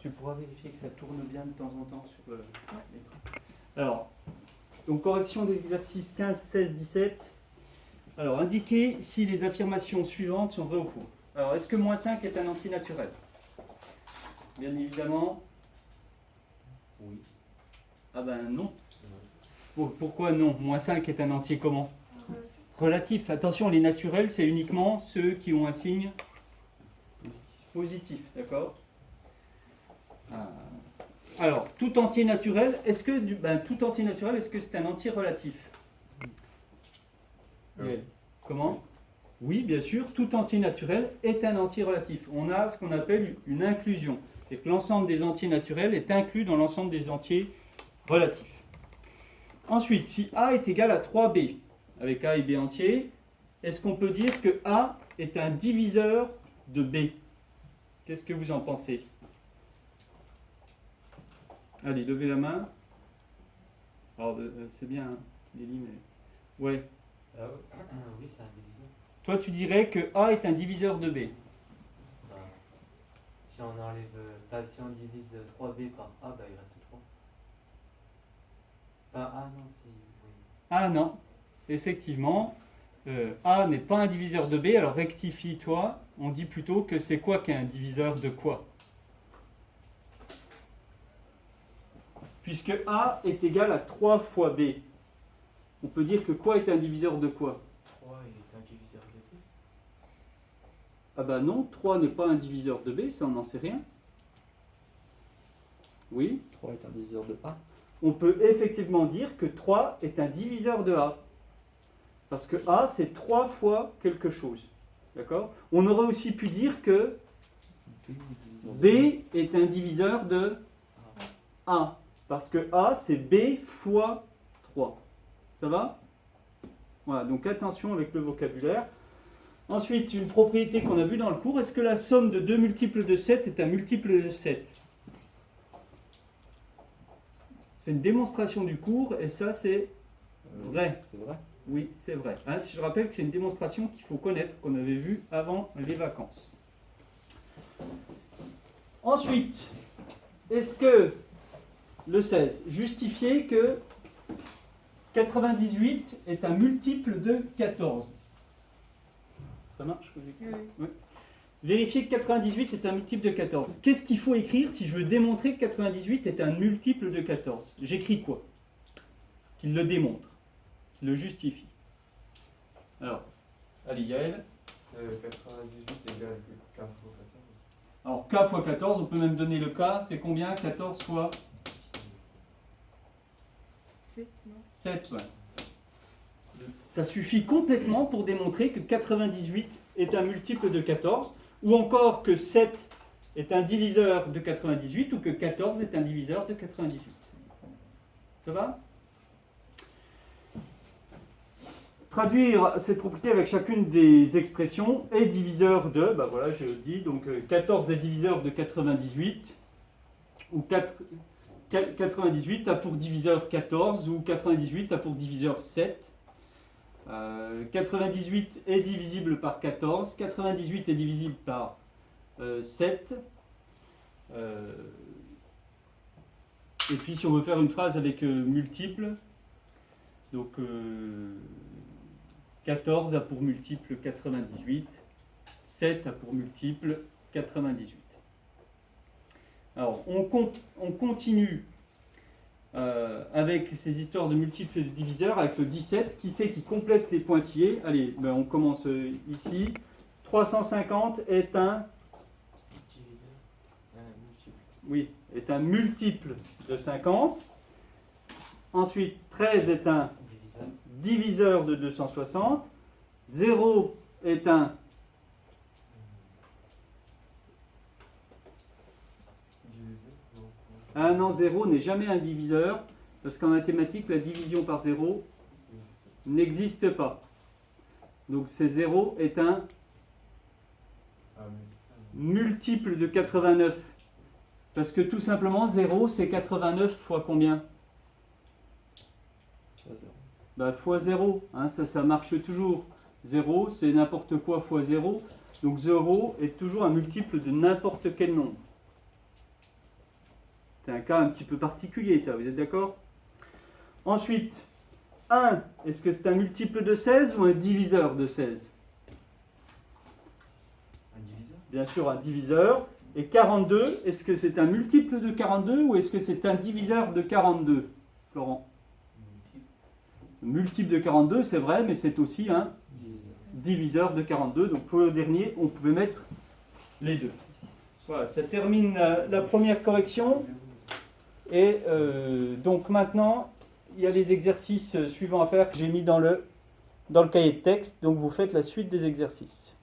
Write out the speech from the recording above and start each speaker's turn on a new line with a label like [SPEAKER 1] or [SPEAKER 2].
[SPEAKER 1] Tu pourras vérifier que ça tourne bien de temps en temps sur l'écran. Alors, donc correction des exercices 15, 16, 17. Alors, indiquez si les affirmations suivantes sont vraies ou faux. Alors, est-ce que moins 5 est un antinaturel? Bien évidemment.
[SPEAKER 2] Oui.
[SPEAKER 1] Ah ben non. Bon, pourquoi non? Moins 5 est un entier comment? Relatif. Attention, les naturels, c'est uniquement ceux qui ont un signe positif, d'accord? Alors, tout entier naturel, est-ce que tout entier naturel, est-ce que c'est un entier relatif? Comment? Oui, bien sûr, tout entier naturel est un entier relatif. On a ce qu'on appelle une inclusion. C'est que l'ensemble des entiers naturels est inclus dans l'ensemble des entiers relatifs. Ensuite, si A est égal à 3B, avec A et B entiers, est-ce qu'on peut dire que A est un diviseur de B? Qu'est-ce que vous en pensez? Allez, levez la main. Alors, c'est bien, hein, Nelly, mais... Ouais.
[SPEAKER 2] Oui, c'est un diviseur.
[SPEAKER 1] Toi, tu dirais que A est un diviseur de B.
[SPEAKER 2] Bah, si on enlève, si on divise 3B par A, bah, il reste 3. Enfin, A, non, c'est... Oui.
[SPEAKER 1] Ah non, effectivement, A n'est pas un diviseur de B, alors rectifie-toi, on dit plutôt que c'est quoi qu'un diviseur de quoi? Puisque A est égal à 3 fois B, on peut dire que quoi est un diviseur de quoi?
[SPEAKER 2] 3 est un diviseur de B.
[SPEAKER 1] Ah bah non, 3 n'est pas un diviseur de B, ça on n'en sait rien. Oui,
[SPEAKER 3] 3 est un diviseur de A.
[SPEAKER 1] on peut effectivement dire que 3 est un diviseur de A. Parce que A, c'est 3 fois quelque chose. D'accord? On aurait aussi pu dire que B est un diviseur de A. Parce que A, c'est B fois 3. Ça va? Voilà, donc attention avec le vocabulaire. Ensuite, une propriété qu'on a vue dans le cours. Est-ce que la somme de deux multiples de 7 est un multiple de 7? C'est une démonstration du cours et ça, c'est vrai.
[SPEAKER 3] C'est vrai.
[SPEAKER 1] Oui, c'est vrai. Hein, je rappelle que c'est une démonstration qu'il faut connaître, qu'on avait vue avant les vacances. Ensuite, est-ce que le 16, justifier que 98 est un multiple de 14? Ça marche? Oui. Vérifier que 98 est un multiple de 14. Qu'est-ce qu'il faut écrire si je veux démontrer que 98 est un multiple de 14? J'écris quoi? Qu'il le démontre, qu'il le justifie. Alors, allez Yael.
[SPEAKER 4] 98 égale K fois 14.
[SPEAKER 1] Alors K fois 14, on peut même donner le K, c'est combien? 14 fois 7, ouais. Ça suffit complètement pour démontrer que 98 est un multiple de 14, ou encore que 7 est un diviseur de 98, ou que 14 est un diviseur de 98. Ça va? Traduire cette propriété avec chacune des expressions est diviseur de, ben voilà, je le dis, donc 14 est diviseur de 98, ou 98 a pour diviseur 14, ou 98 a pour diviseur 7. 98 est divisible par 14, 98 est divisible par 7. Et puis si on veut faire une phrase avec multiple, donc 14 a pour multiple 98, 7 a pour multiple 98. Alors on continue avec ces histoires de multiples et de diviseurs, avec le 17, qui c'est qui complète les pointillés? Allez, ben on commence ici. 350 est un...
[SPEAKER 2] Diviseur, multiple.
[SPEAKER 1] Oui, est un multiple de 50. Ensuite, 13 est un
[SPEAKER 2] Diviseur.
[SPEAKER 1] diviseur de 260. 0 est un... Ah non, 0 n'est jamais un diviseur, parce qu'en mathématiques, la division par 0 n'existe pas. Donc c'est 0 est un multiple de 89. Parce que tout simplement, 0 c'est 89 fois combien?
[SPEAKER 3] Fois 0.
[SPEAKER 1] Bah, fois 0, hein, ça marche toujours. 0 c'est n'importe quoi fois 0. Donc 0 est toujours un multiple de n'importe quel nombre. C'est un cas un petit peu particulier, ça, vous êtes d'accord? Ensuite, 1, est-ce que c'est un multiple de 16 ou un diviseur de 16?
[SPEAKER 2] Un diviseur.
[SPEAKER 1] Bien sûr, un diviseur. Et 42, est-ce que c'est un multiple de 42 ou est-ce que c'est un diviseur de 42, Florent? Multiple de 42, c'est vrai, mais c'est aussi un diviseur de 42. Donc pour le dernier, on pouvait mettre les deux. Voilà, ça termine la première correction. Et donc maintenant, il y a les exercices suivants à faire que j'ai mis dans le cahier de texte. Donc vous faites la suite des exercices.